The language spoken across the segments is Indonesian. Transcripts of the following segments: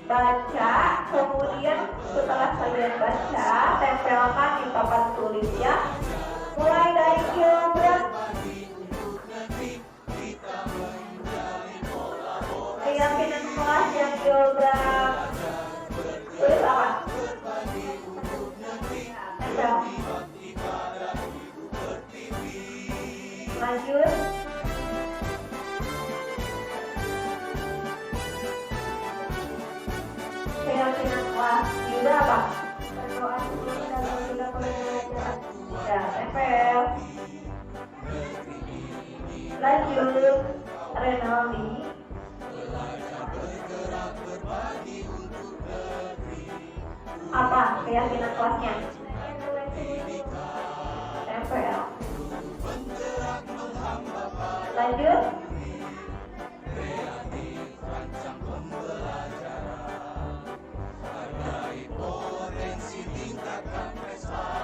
baca, kemudian setelah kalian baca, tempelkan di papan tulisnya mulai dari kilogram. Keyakinan kelas yang kilogram tulis apa? Tempel. Lanjut. Keyakinan kelas juga apa? Berdoa sebelum dan sesudah pembelajaran. Ya, tempel. Lanjut. Renaldi. Apa keyakinan kelasnya? Tempel. Lanjut.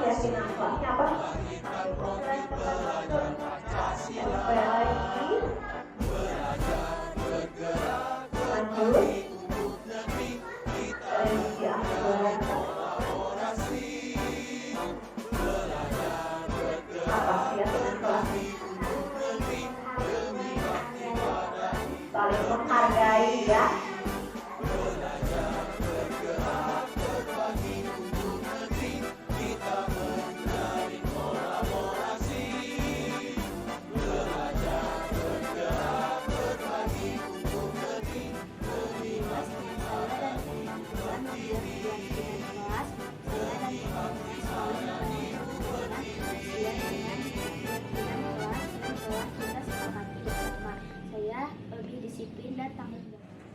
Keyakinan kelasnya apa? Tempel lagi. Lanjut. Religi akbar. Apa keyakinan kelasnya? Saling menghargai ya.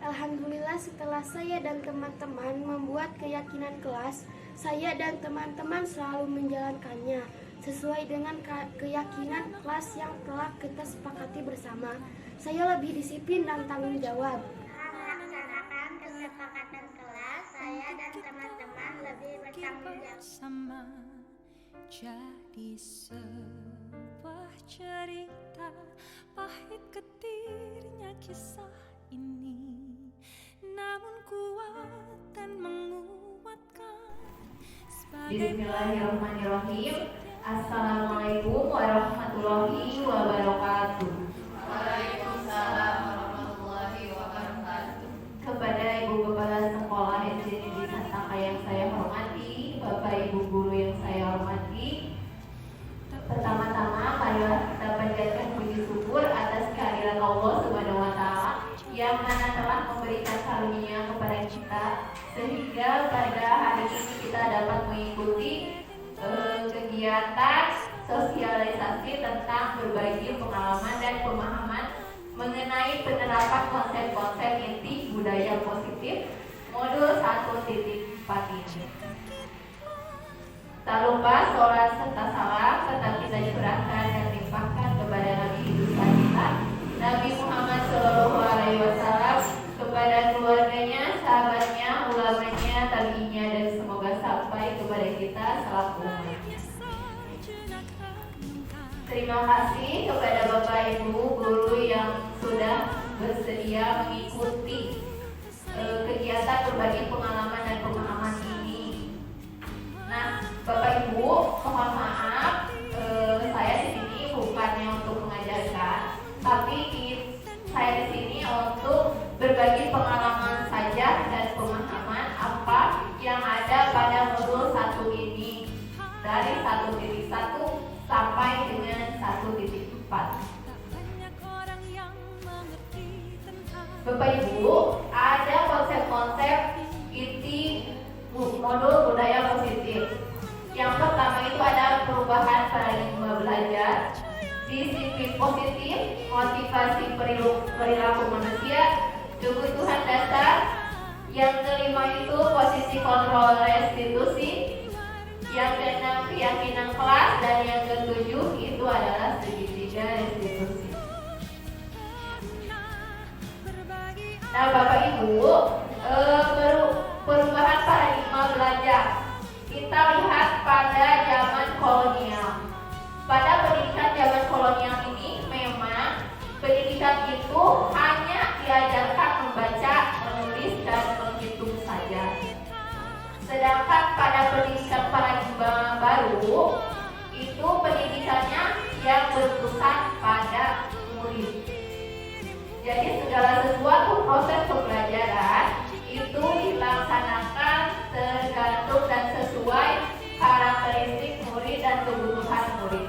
Alhamdulillah, setelah saya dan teman-teman membuat keyakinan kelas, saya dan teman-teman selalu menjalankannya sesuai dengan keyakinan kelas yang telah kita sepakati bersama. Saya lebih disiplin dan tanggung jawab. Melaksanakan kesepakatan kelas, saya dan teman-teman lebih bertanggung jawab. Sama jadi sebuah cerita, pahit getirnya kisah ini, namun kuat dan menguatkan. Bismillahirrahmanirrahim. Assalamualaikum warahmatullahi wabarakatuh. Waalaikumsalam warahmatullahi wabarakatuh. Kepada Ibu Kepala Sekolah SD Negeri Santaka yang saya hormati, Bapak Ibu Guru yang saya hormati, pertama-tama marilah kita panjatkan puji syukur atas kehadiran Allah Subhanahu wa Ta'ala yang mana telah memberikan karunia kepada kita sehingga pada hari ini kita dapat mengikuti kegiatan sosialisasi tentang berbagi pengalaman dan pemahaman mengenai penerapan konsep-konsep inti budaya positif modul 1.4 ini. Tak lupa sholat serta salam tetap kita curahkan dan limpahkan kepada Nabi besar kita Nabi Muhammad SAW, kepada keluarganya, sahabatnya, ulamanya, tabi'inya, dan semoga sampai kepada kita selaku umat. Terima kasih kepada Bapak Ibu guru yang sudah bersedia mengikuti kegiatan berbagi pengalaman dan pemahaman ini. Nah, Bapak Ibu, mohon maaf, saya di sini bukannya untuk mengajarkan, tapi saya di sini untuk berbagi pengalaman saja dan pemahaman apa yang ada pada modul 1 ini dari 1.1 sampai dengan 1.4. Bapak Ibu, ada konsep-konsep inti modul budaya positif. Yang pertama itu ada perubahan paradigma belajar, disiplin positif, motivasi perilaku manusia, kebutuhan dasar. Yang kelima itu posisi kontrol restitusi. Yang keenam keyakinan kelas, dan yang ketujuh itu adalah segitiga restitusi. Nah, Bapak Ibu, perubahan paradigma belajar kita lihat pada zaman kolonial. Pada pendidikan zaman kolonial ini memang pendidikan itu hanya diajarkan membaca, menulis, dan menghitung Sedangkan pada pendidikan paradigma baru itu pendidikannya yang berpusat pada murid. Jadi segala sesuatu proses pembelajaran itu dilaksanakan tergantung dan sesuai karakteristik murid dan kebutuhan murid.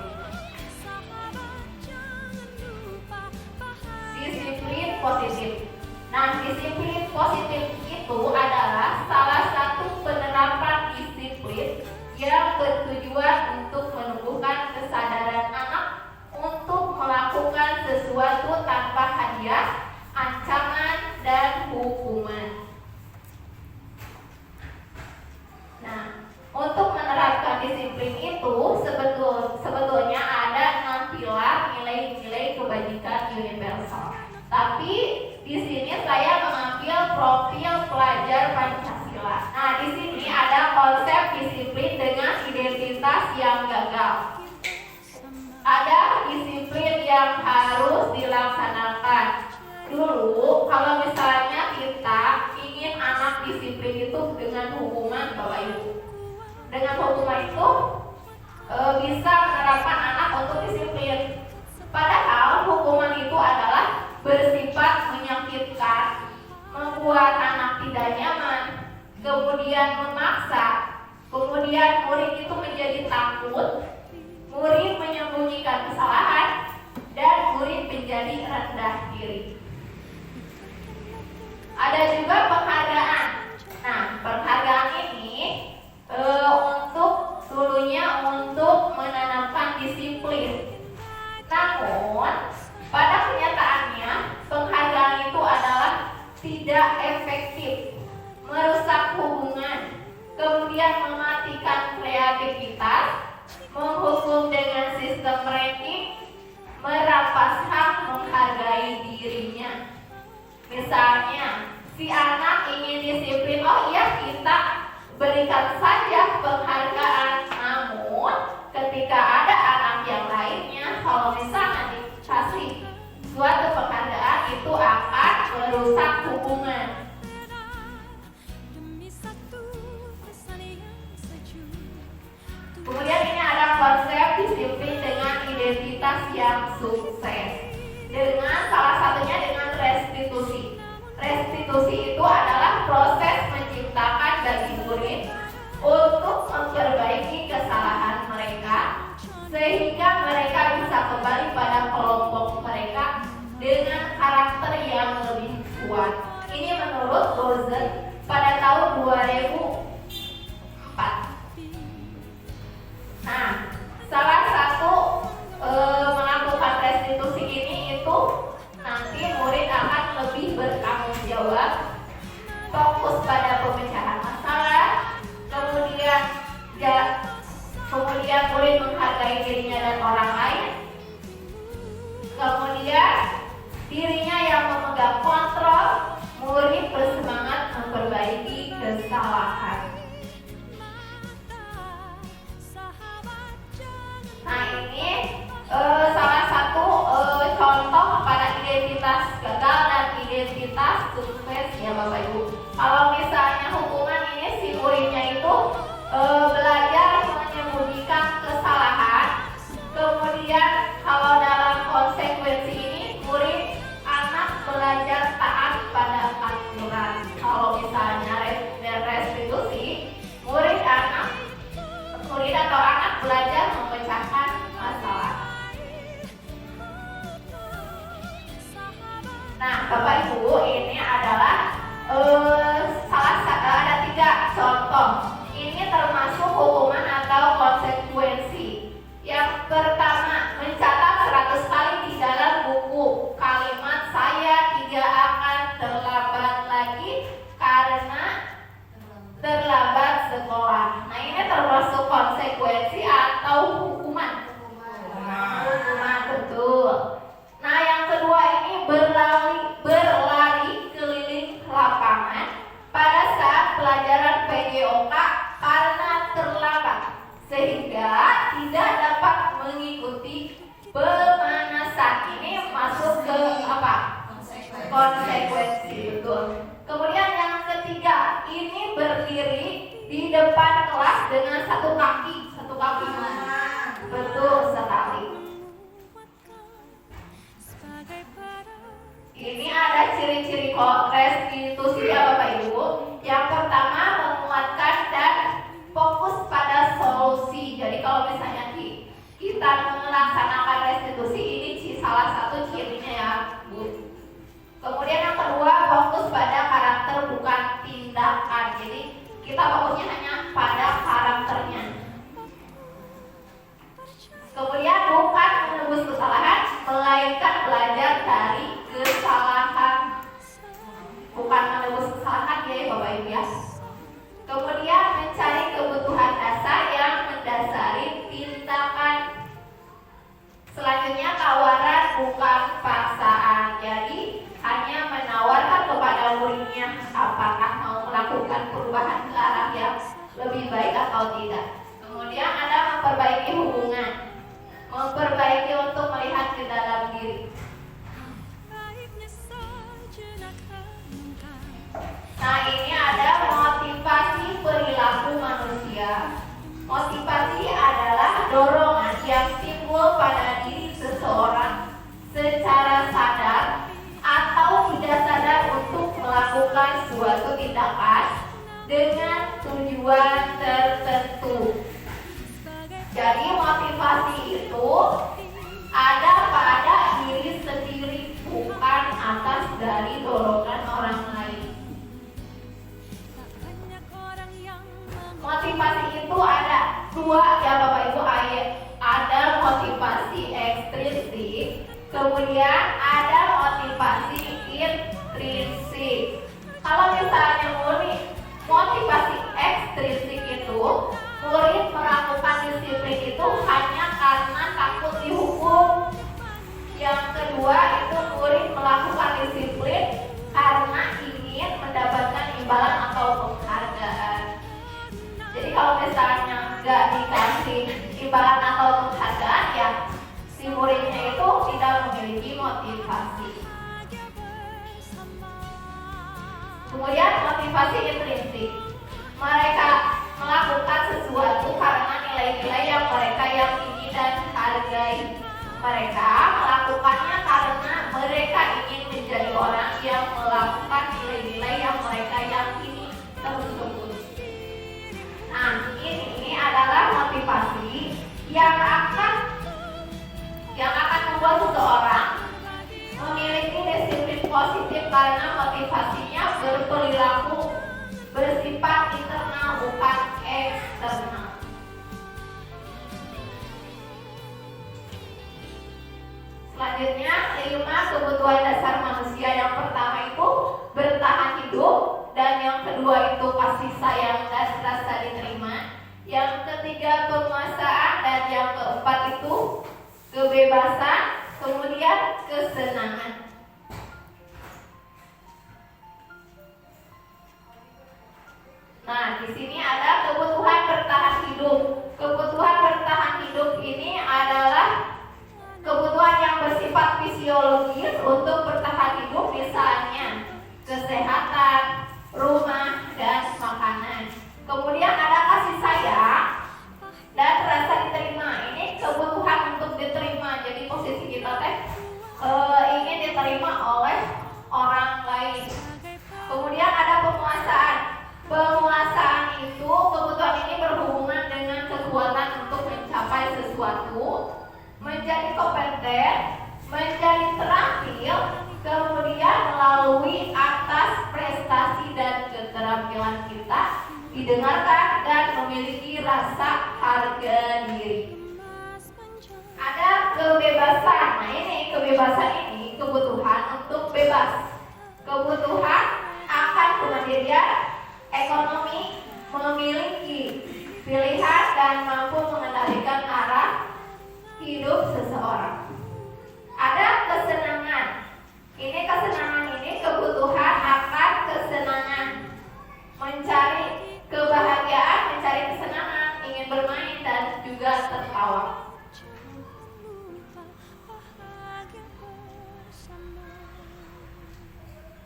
Disiplin positif. Nah, disiplin positif itu adalah salah satu penerapan disiplin yang bertujuan untuk menumbuhkan kesadaran anak untuk melakukan sesuatu tanpa hadiah, ancaman, dan hukuman. Nah, untuk menerapkan disiplin itu sebetulnya ada 6 pilar nilai-nilai kebajikan universal. Tapi di sini saya mengambil profil pelajar Pancasila. Nah, di sini ada konsep disiplin dengan identitas yang gagal. Ada disiplin yang harus dilaksanakan. Dulu, kalau misalnya kita ingin anak disiplin itu dengan hukuman, Bapak Ibu. Dengan hukuman itu bisa menerapkan anak untuk disiplin. Padahal hukuman itu adalah bersifat menyakitkan, membuat anak tidak nyaman, kemudian memaksa, kemudian murid itu menjadi takut, murid menyembunyikan kesalahan, dan murid menjadi rendah diri. Ada juga penghargaan. Nah, penghargaan ini untuk dulunya untuk menanamkan disiplin. Namun, pada kenyataannya penghargaan itu adalah tidak efektif, merusak hubungan, kemudian mematikan kreativitas, menghukum dengan sistem ranking, merampas hak menghargai dirinya. Misalnya, si anak ingin disiplin, oh iya kita berikan saja penghargaan. Namun, ketika ada anak yang lainnya, kalau misalnya dikasih suatu penghargaan itu akan merusak hubungan. Kemudian ini ada konsep disiplin dengan identitas yang sukses. Dengan salah satunya dengan restitusi. Restitusi itu adalah proses menciptakan bagi murid untuk memperbaiki kesalahan mereka sehingga mereka bisa kembali pada kelompok mereka dengan karakter yang lebih kuat. Ini menurut Bozen pada tahun 2004. Nah, salah satu melakukan restitusi ini itu nanti murid akan lebih bertanggung jawab, fokus pada pemecahan masalah, kemudian murid menghargai dirinya dan orang lain, kemudian dirinya yang memegang kontrol, murid bersemangat memperbaiki kesalahan. Nah, ini salah satu contoh pada identitas gagal dan identitas sukses ya Bapak Ibu. Kalau misalnya hukuman ini si muridnya itu belajar menyembunyikan kesalahan, kemudian kalau dalam konsekuensi ini murid anak belajar taat pada aturan. Kalau misalnya restitusi, murid atau anak belajar memecahkan masalah. Nah, Bapak Ibu, ini adalah ada 3 contoh. Ini termasuk hukuman atau konsekuensi. Yang pertama, mencatat 100 kali di dalam buku kalimat saya tidak akan terlambat lagi karena terlambat sekolah. Nah, ini termasuk konsekuensi atau hukuman? Hukuman, betul. Nah, yang kedua ini berlari keliling lapangan pada saat pelajaran PJOK karena terlambat sehingga tidak dapat mengikuti pemanasan. Ini masuk ke apa? Konsekuensi, betul. Kemudian yang ketiga, ini berdiri di depan kelas dengan satu kaki mana? Betul sekali. Ini ada ciri-ciri restitusi ya Bapak Ibu. Yang pertama, menguatkan dan fokus pada solusi. Jadi kalau misalnya kita melaksanakan restitusi, ini salah satu cirinya ya Bu. Kemudian yang kedua, fokus pada karakter bukan tindakan. Jadi kita fokusnya hanya pada karakternya. Kemudian bukan menebus kesalahan, melainkan belajar dari kesalahan. Bukan menebus kesalahan ya Bapak Ibu ya. Kemudian mencari kebutuhan dasar yang mendasari tindakan. Selanjutnya tawaran bukan paksaan. Jadi hanya menawarkan kepada muridnya apakah mau melakukan perubahan ke arah yang lebih baik atau tidak. Kemudian ada memperbaiki hubungan, memperbaiki untuk melihat ke dalam diri. Nah, ini ada motivasi perilaku manusia. Motivasi adalah dorongan yang timbul pada diri seseorang secara sadar atau tidak sadar untuk melakukan suatu tindakan dengan tujuan tertentu. Jadi motivasi itu ada pada diri sendiri, bukan atas dari dorongan orang lain. Motivasi itu ada dua ya Bapak Ibu, ada motivasi ekstrinsik, kemudian ada motivasi intrinsik. Kalau misalnya motivasi ekstrinsik itu, murid melakukan disiplin itu hanya karena takut dihukum. Yang kedua itu murid melakukan disiplin karena ingin mendapatkan imbalan atau penghargaan. Jadi kalau misalnya nggak dikasih imbalan atau penghargaan, ya si muridnya itu tidak memiliki motivasi. Kemudian motivasi intrinsik, mereka melakukan sesuatu karena nilai-nilai yang mereka yakini dan hargai. Mereka melakukannya karena mereka ingin menjadi orang yang melakukan nilai-nilai yang mereka yakini tersebut. Nah, ini adalah motivasi yang akan membuat seseorang memiliki disiplin positif karena motivasinya berperilaku bersifat internal bukan eksternal. Selanjutnya, 5 kebutuhan dasar manusia. Yang pertama itu bertahan hidup, dan yang kedua itu kasih sayang dan rasa diterima. Yang ketiga penguasaan, dan yang keempat itu kebebasan, kemudian kesenangan. Nah, di sini ada kebutuhan bertahan hidup. Kebutuhan bertahan hidup ini adalah kebutuhan yang bersifat fisiologis untuk bertahan hidup, misalnya kesehatan, rumah, dan makanan. Kemudian ada kasih sayang dan rasa diterima. Ini kebutuhan untuk diterima. Jadi posisi kita ingin diterima oleh orang lain. Kemudian ada penguasaan. Penguasaan itu, kebutuhan ini berhubungan dengan kekuatan untuk mencapai sesuatu, menjadi kompeten, menjadi terampil, kemudian melalui atas prestasi dan keterampilan kita didengarkan dan memiliki rasa harga diri. Ada kebebasan. Nah, ini kebebasan ini kebutuhan untuk bebas. Kebutuhan akan kemandirian ekonomi, memiliki pilihan dan mampu mengendalikan arah hidup seseorang. Ada kesenangan. Ini kesenangan ini kebutuhan akan kesenangan, mencari kebahagiaan, mencari kesenangan, ingin bermain dan juga tertawa.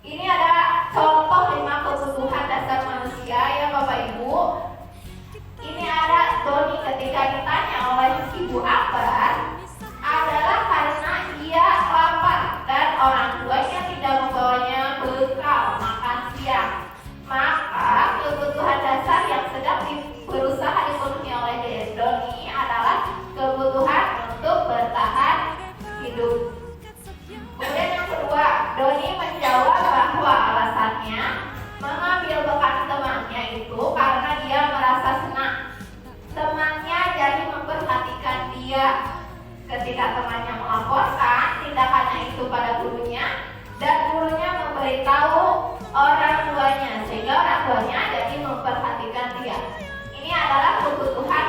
Ini ada contoh 5 kebutuhan dasar manusia ya Bapak Ibu. mengambil bekas temannya itu karena dia merasa senang. Temannya jadi memperhatikan dia. Ketika temannya melaporkan tindakannya itu pada gurunya, dan gurunya memberitahu orang tuanya, sehingga orang tuanya jadi memperhatikan dia. Ini adalah kebutuhan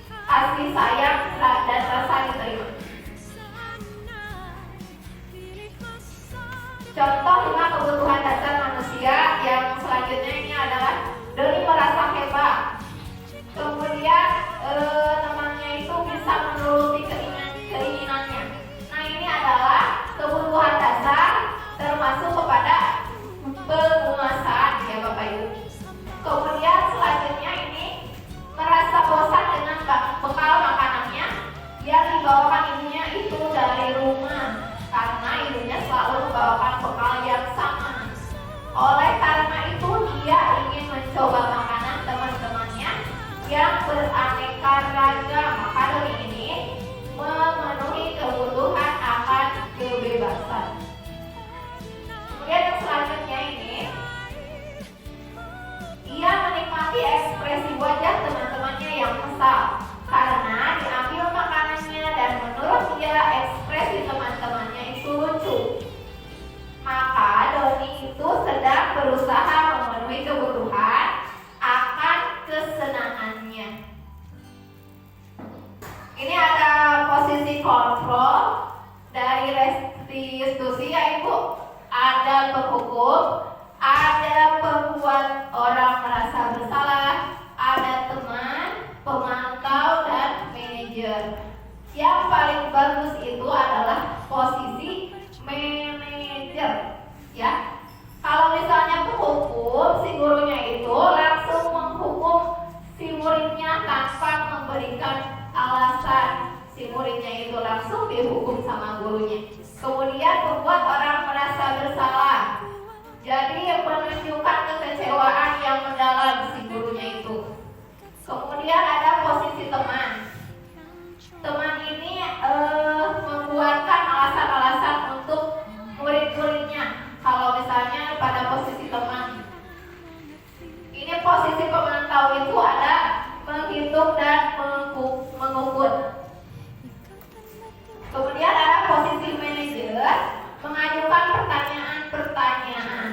kasih sayang dan rasa diterima. Contoh 5 kebutuhan dasar manusia yang selanjutnya ini adalah Doni merasa hebat. Kemudian temannya itu bisa menuruti keinginannya. Nah, ini adalah kebutuhan dasar termasuk kepada penguasaan ya Bapak Ibu. Kemudian selanjutnya ini merasa bosan dengan bekal makanannya yang dibawakan ibunya itu dari rumah, karena ibunya selalu membawakan bekal yang sama. Oleh karena itu dia ingin mencoba makanan teman-temannya yang beraneka ragam. Maka Doni ini memenuhi kebutuhan akan kebebasan. Kemudian yang selanjutnya ini, ia menikmati ekspresi wajah teman-temannya yang kesal karena diambil makanannya, dan menurut dia ekspresi teman-temannya itu lucu. Maka Doni itu sedang berusaha memenuhi kebutuhan akan kesenangannya. Ini ada posisi kontrol dari restitusi, yaitu ada penghukum, ada pembuat orang merasa bersalah, ada teman, pemantau, dan manajer. Yang paling bagus itu adalah posisi manajer, ya. Kalau misalnya penghukum, si gurunya itu langsung menghukum si muridnya tanpa memberikan alasan. Si muridnya itu langsung dihukum sama gurunya. Kemudian membuat orang merasa bersalah, jadi menunjukkan kekecewaan yang mendalam si gurunya itu. Kemudian ada posisi teman. Teman ini membuatkan alasan-alasan untuk murid-muridnya. Kalau misalnya pada posisi teman, ini posisi pemantau itu ada menghitung dan mengukur. Kemudian ada posisi manajer, mengajukan pertanyaan-pertanyaan.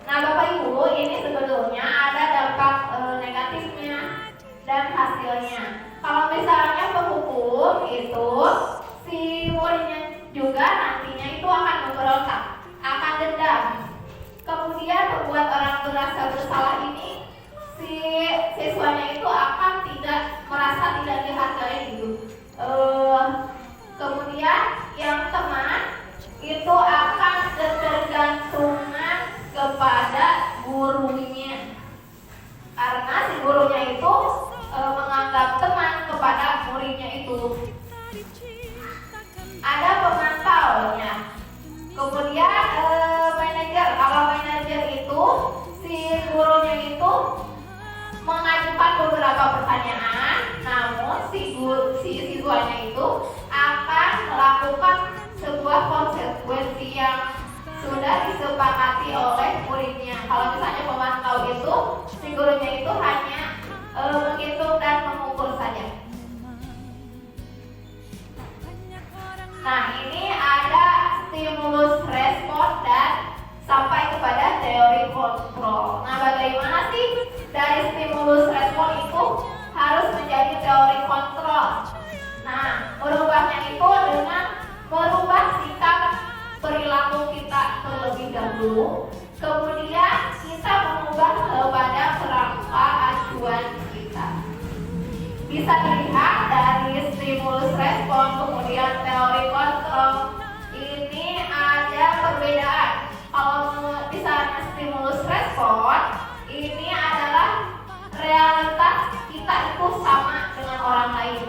Nah Bapak Ibu, ini sebetulnya ada dampak negatifnya dan hasilnya. Kalau misalnya penghukum itu, si muridnya juga nantinya itu akan memberontak, akan dendam. Kemudian membuat orang merasa bersalah ini, si siswanya itu akan merasa tidak dihargai gitu. Kemudian yang teman itu akan ketergantungan kepada gurunya, karena si gurunya itu menganggap teman kepada muridnya itu. Ada pemantaunya. Kemudian manajer. Kalau manajer itu si gurunya itu mengajukan beberapa pertanyaan, namun si siswanya itu akan melakukan sebuah konsekuensi yang sudah disepakati oleh muridnya. Kalau misalnya pemantau itu, si gurunya itu hanya menghitung dan mengukur saja. Nah, ini ada stimulus respon dan sampai kepada teori kontrol. Nah, bagaimana sih dari stimulus respon itu harus menjadi teori kontrol? Nah, merubahnya itu dengan merubah sikap perilaku kita terlebih dahulu, kemudian kita mengubah kepada kerangka acuan kita. Bisa dilihat dari stimulus respon kemudian teori kontrol, ini ada perbedaan. Kalau misalnya stimulus respon, ini adalah realitas kita itu sama dengan orang lain.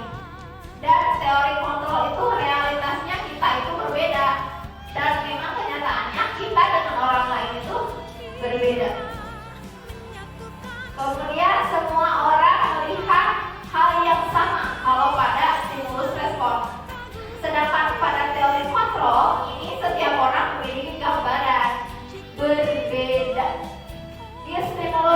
Dan teori kontrol itu realitasnya kita itu berbeda. Dan memang kenyataannya kita dengan orang lain itu berbeda. Kemudian semua orang melihat hal yang sama kalau pada stimulus respon. Sedangkan pada teori kontrol, ini setiap orang memiliki gambaran berbeda. Di stimulus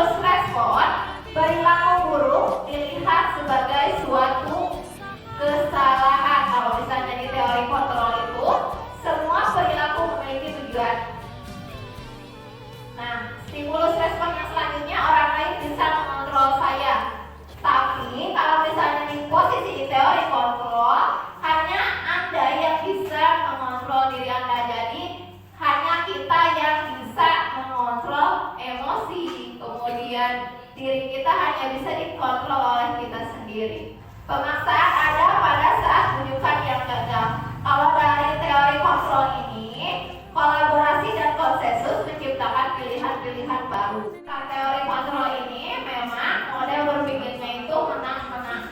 diri kita hanya bisa dikontrol oleh kita sendiri. Pemaksaan ada pada saat rujukan yang gagal. Kalau dari teori kontrol ini, kolaborasi dan konsensus menciptakan pilihan-pilihan baru. Nah, teori kontrol ini memang model berpikirnya itu menang-menang.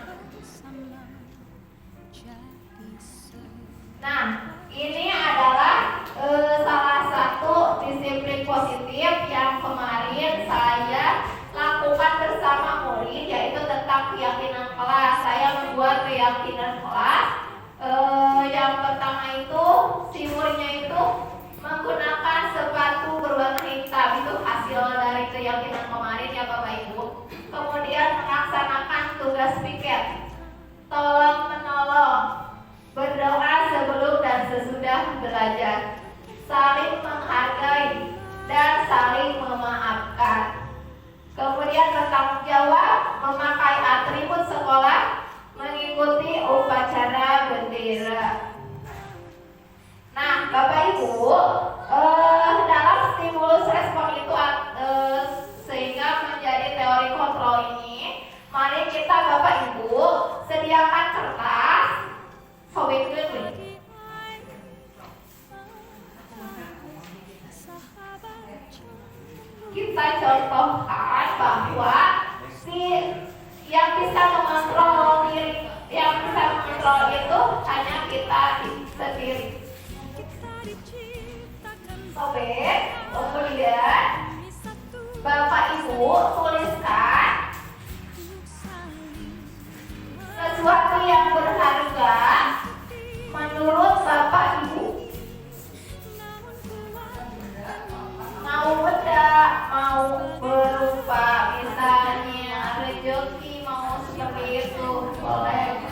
Nah, ini adalah salah satu disiplin positif yang kemarin saya lakukan bersama murid, yaitu tentang keyakinan kelas. Saya membuat keyakinan kelas. Yang pertama itu simulnya itu menggunakan sepatu berwarna hitam. Itu hasil dari keyakinan kemarin ya Bapak Ibu. Kemudian melaksanakan tugas piket, tolong menolong, berdoa sebelum dan sesudah belajar, saling menghargai dan saling memaafkan. Kemudian bertanggung jawab, memakai atribut sekolah, mengikuti upacara bendera. Nah, Bapak Ibu, dalam stimulus respon itu sehingga menjadi teori kontrol ini, mari kita Bapak Ibu sediakan kertas, sobek dulu. Kita contohkan bahwa yang bisa mengontrol diri, yang bisa mengontrol itu hanya kita sendiri. Sobek, kemudian Bapak Ibu tuliskan sesuatu yang berharga menurut Bapak Ibu. Mau benda, mau berupa misalnya rezeki, mau seperti itu boleh.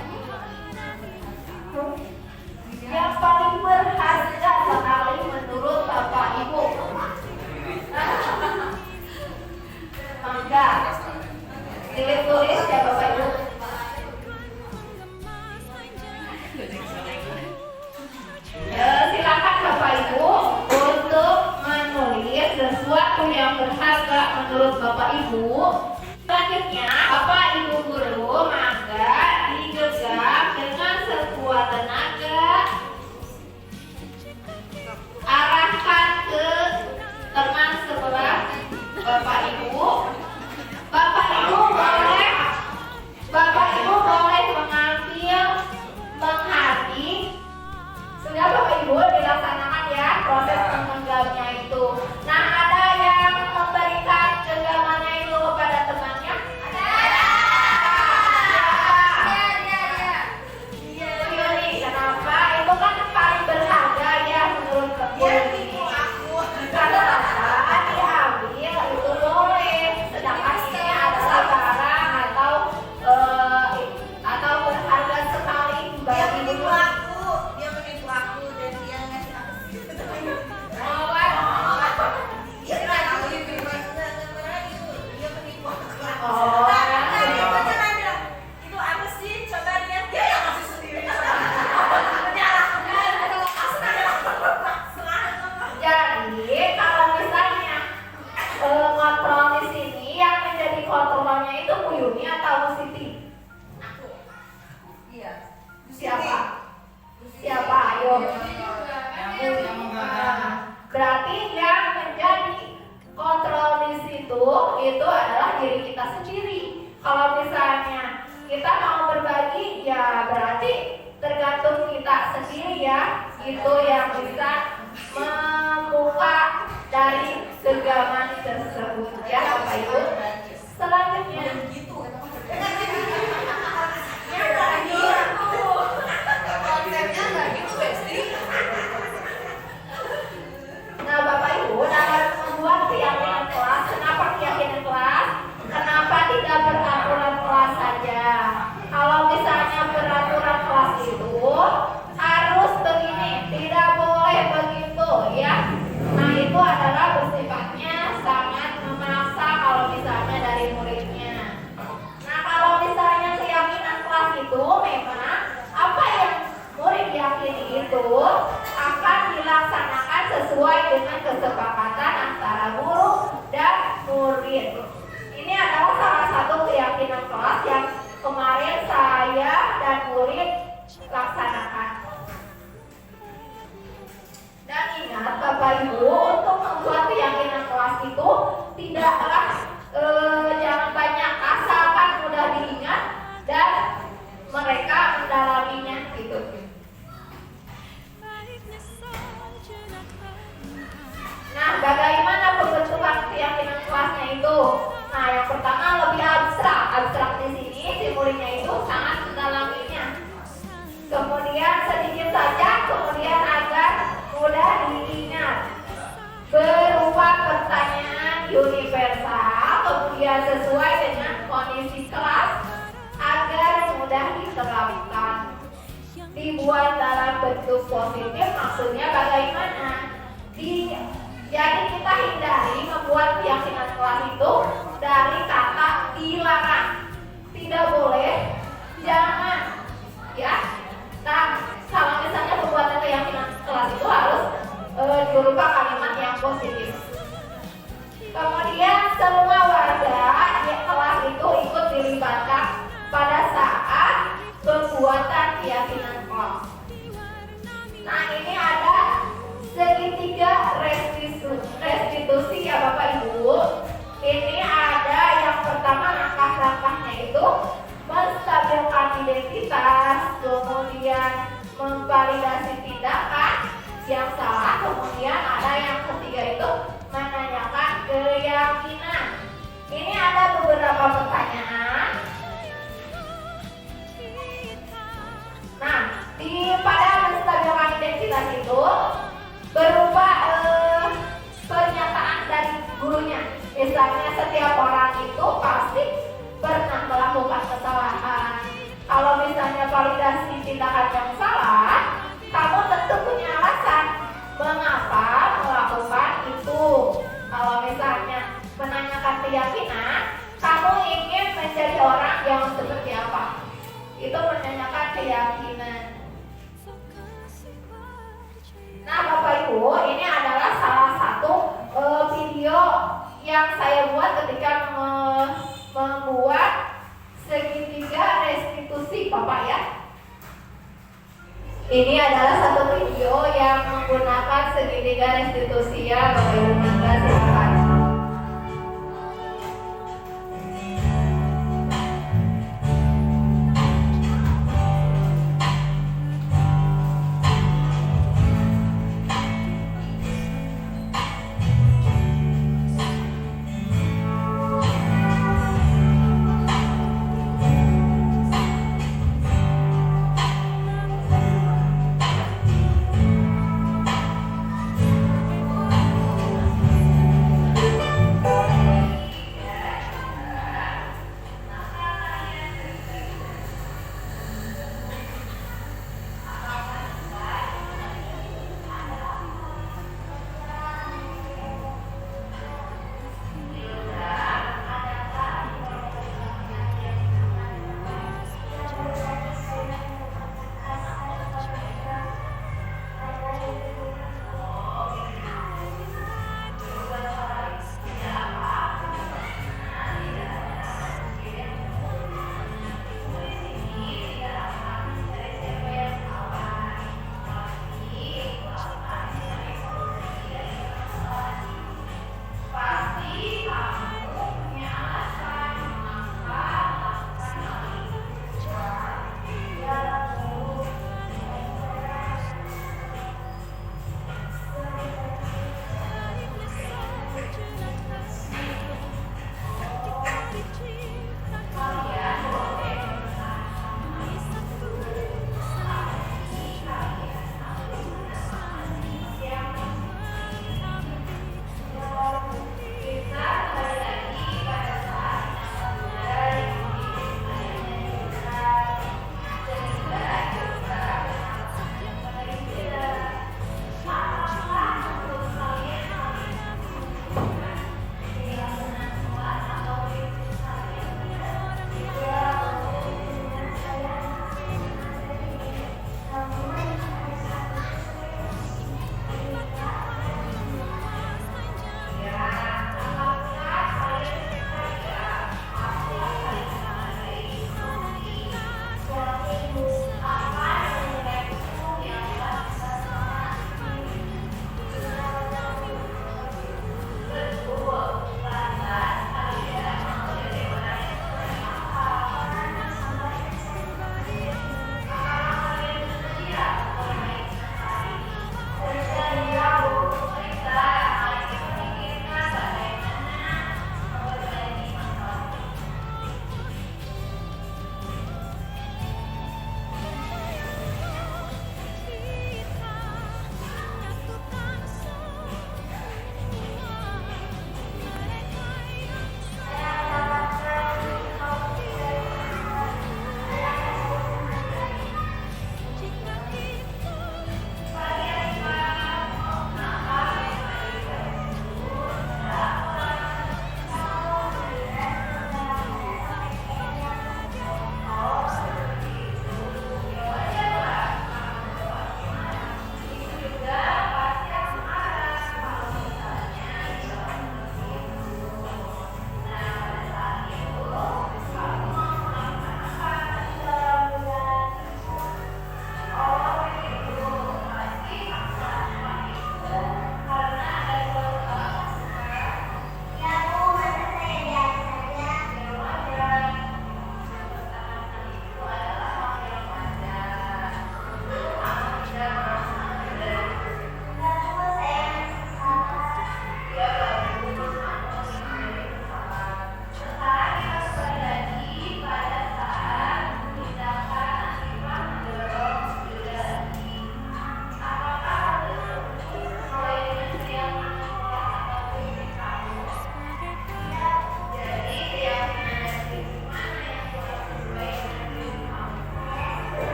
Yang paling berharga sekali menurut Bapak Ibu. Maka ditulis ya Bapak Ibu. Silakan Bapak Ibu untuk menulis sesuatu yang berharga menurut Bapak Ibu. Selanjutnya, Bapak Ibu guru maka digenggam dengan sekuat tenaga, arahkan ke teman sebelah Bapak Ibu. Bapak Ibu boleh mengambil, menghati. Sudah Bapak Ibu dilaksanakan ya proses menggenggamnya itu. Nah, ada yang memberikan genggamannya itu kepada temannya? Ada. Yuli, kenapa? Itu kan paling berharga ya menurut Yuli. Kenapa diambil itu boleh, sedangkan ini adalah barang atau berharga sekali bagi guru. Siapa? Ayo. Berarti yang menjadi kontrol di situ itu adalah diri kita sendiri. Kalau misalnya kita mau berbagi, ya berarti tergantung kita sendiri ya. Itu yang bisa membuka dari genggaman tersebut ya Bapak Ibu. Selanjutnya nah Bapak Ibu, dalam membuat keyakinan kelas, kenapa keyakinan kelas? Kenapa tidak beraturan kelas saja? Kalau misalnya beraturan kelas itu harus begini, tidak boleh begitu ya. Nah itu adalah bersifatnya sangat memaksa kalau misalnya Nah, yang pertama lebih abstrak. Abstrak di sini simulinya itu sangat mendalaminya. Kemudian sedikit saja, kemudian agar mudah diingat. Berupa pertanyaan universal, kemudian sesuai dengan kondisi kelas agar mudah diterapkan. Dibuat dalam bentuk positif, maksudnya bagaimana? Jadi kita hindari membuat keyakinan kelas itu dari kata dilarang. Tidak boleh, jangan, ya. Nah, kalau misalnya pembuatan keyakinan kelas itu harus berupa kalimat yang positif. Kemudian semua warga di kelas itu ikut dilibatkan pada saat pembuatan keyakinan kelas. Nah, ini ada segitiga restitusi ya Bapak Ibu. Ini ada yang pertama langkah-langkahnya itu menstabilkan identitas, kemudian memvalidasi tindakan yang salah, kemudian ada yang ketiga itu menanyakan keyakinan. Ini ada beberapa pertanyaan. Nah, pada menstabilkan identitas itu berupa pernyataan dari gurunya. Misalnya setiap orang itu pasti pernah melakukan kesalahan. Kalau misalnya validasi tindakan yang salah, kamu tentu punya alasan mengapa melakukan itu. Kalau misalnya menanyakan keyakinan, kamu ingin menjadi orang yang seperti apa? Itu menanyakan keyakinan. Nah, Bapak Ibu, ini adalah salah satu video yang saya buat ketika membuat segitiga restitusi, Bapak ya. Ini adalah satu video yang menggunakan segitiga restitusi ya, Bapak Ibu. Silakan.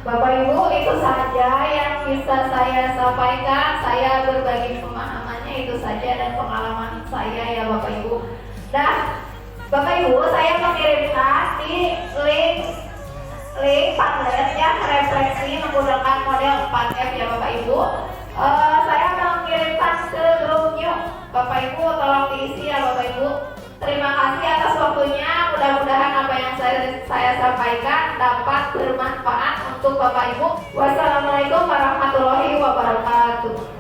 Bapak Ibu, itu saja yang bisa saya sampaikan. Saya berbagi pemahamannya itu saja dan pengalaman saya ya Bapak Ibu. Nah, Bapak Ibu, saya mengirimkan di link Padlet ya, refleksi menggunakan model 4F ya Bapak Ibu. Saya mengirimkan ke grup New. Bapak Ibu tolong diisi ya Bapak Ibu. Terima kasih atas waktunya. Mudah-mudahan apa yang saya sampaikan dapat bermanfaat untuk Bapak Ibu. Wassalamualaikum warahmatullahi wabarakatuh.